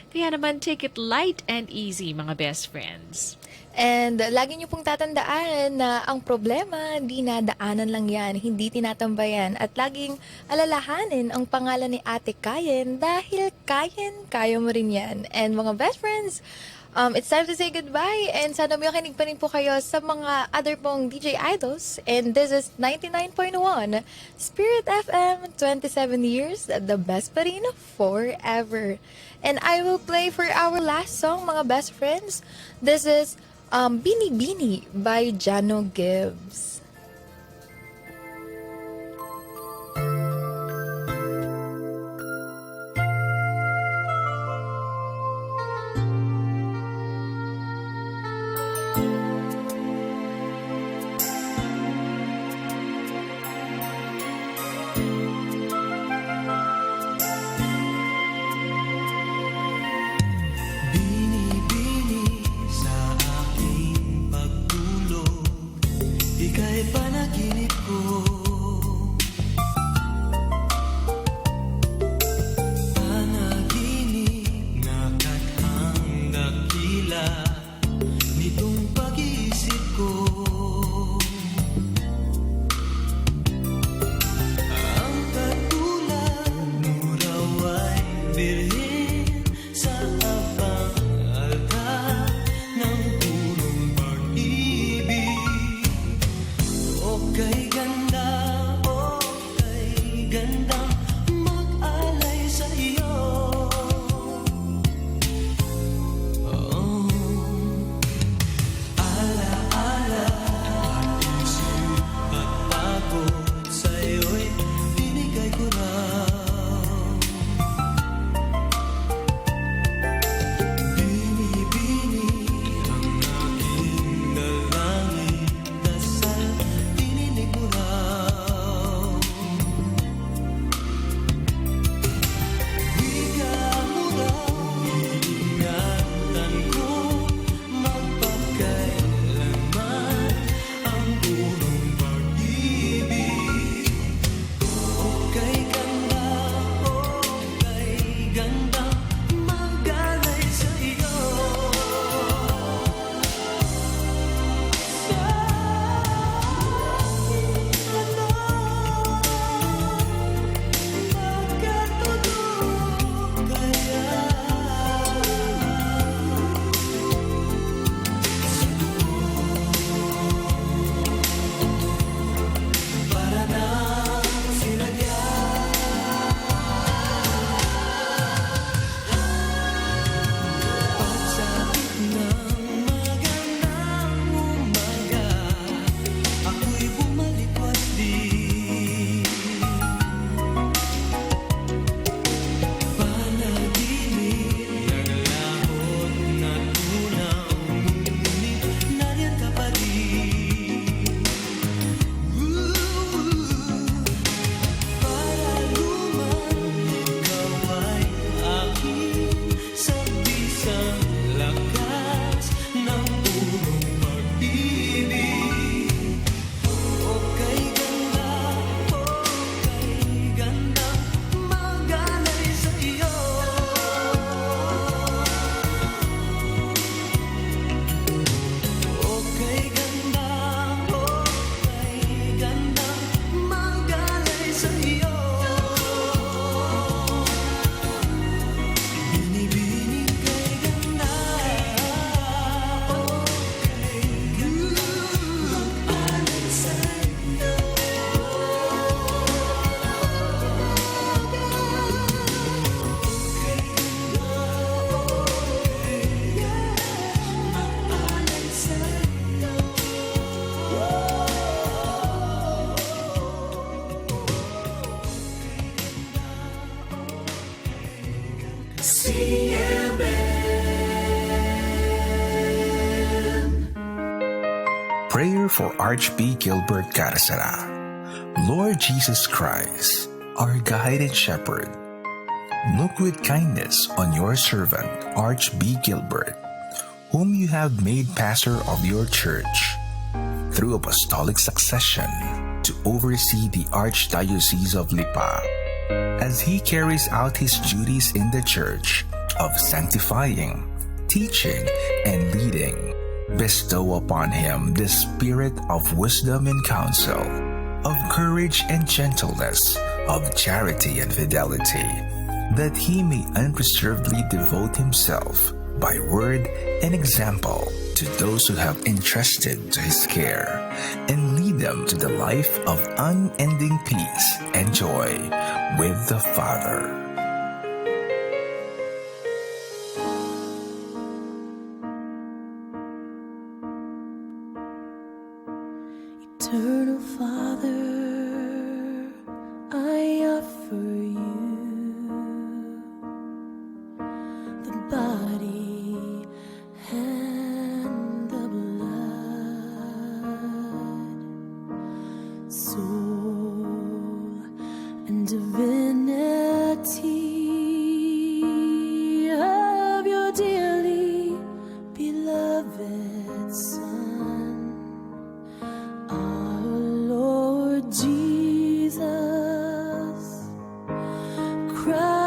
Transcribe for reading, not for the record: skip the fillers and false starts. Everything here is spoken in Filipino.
Kaya naman, take it light and easy, mga best friends. And lagi niyo pong tatandaan na ang problema, di nadaanan lang yan, hindi tinatambayan. At laging alalahanin ang pangalan ni Ate Kayen dahil kaya mo rin yan. And mga best friends, it's time to say goodbye. And sana makinig pa rin po kayo sa mga other pong DJ Idols. And this is 99.1 Spirit FM, 27 years, the best pa rin forever. And I will play for our last song, mga best friends. This is Bini Bini by Jano Gibbs. Binibini sa aking pagtulog, ika'y panaginip ko. Panaginip na kathang dakila nitong pag-iisip ko. Ang katulad mo raw ay birhen sa abang altar ng punong pag-ibig. O kay ganda, o kay gandang mag-alay sa iyo. Oh, ala-ala, isip at pagod sa'yo'y binigay ko raw. Bini-bini ang aking dalangin, dasal tininig mo raw. Wika mo raw, iingatan ko magpakailanman ang punong pag-ibig. O kay ganda, o kay gandang mag-alay sa iyo. Sa aking magkatulog kaya. Para nang sinadya. Pagsapit ng magandang umaga, ako'y bumalikwat din. Panaginip, naglahot na tunaw, ngunit nariyan ka pa rin. Para luman, ikaw ay aking sabisang lakas ng punong pag-ibig. O kay ganda, o kay gandang mag-alay sa iyo. O kay ganda, o kay gandang mag-alay sa iyo. Binibini kay ganda, o kay gandang mag-alay sa iyo. Prayer for Archbishop Gilbert Carasara. Lord Jesus Christ, our guide and shepherd, look with kindness on your servant, Archbishop Gilbert, whom you have made pastor of your church, through apostolic succession to oversee the Archdiocese of Lipa. As he carries out his duties in the church, of sanctifying, teaching, and leading. Bestow upon him the spirit of wisdom and counsel, of courage and gentleness, of charity and fidelity, that he may unreservedly devote himself by word and example to those who have entrusted to his care, and lead them to the life of unending peace and joy with the Father. Eternal Father, I offer you the body and the blood, soul and divinity of your dearly beloved Son, our Lord Jesus Christ.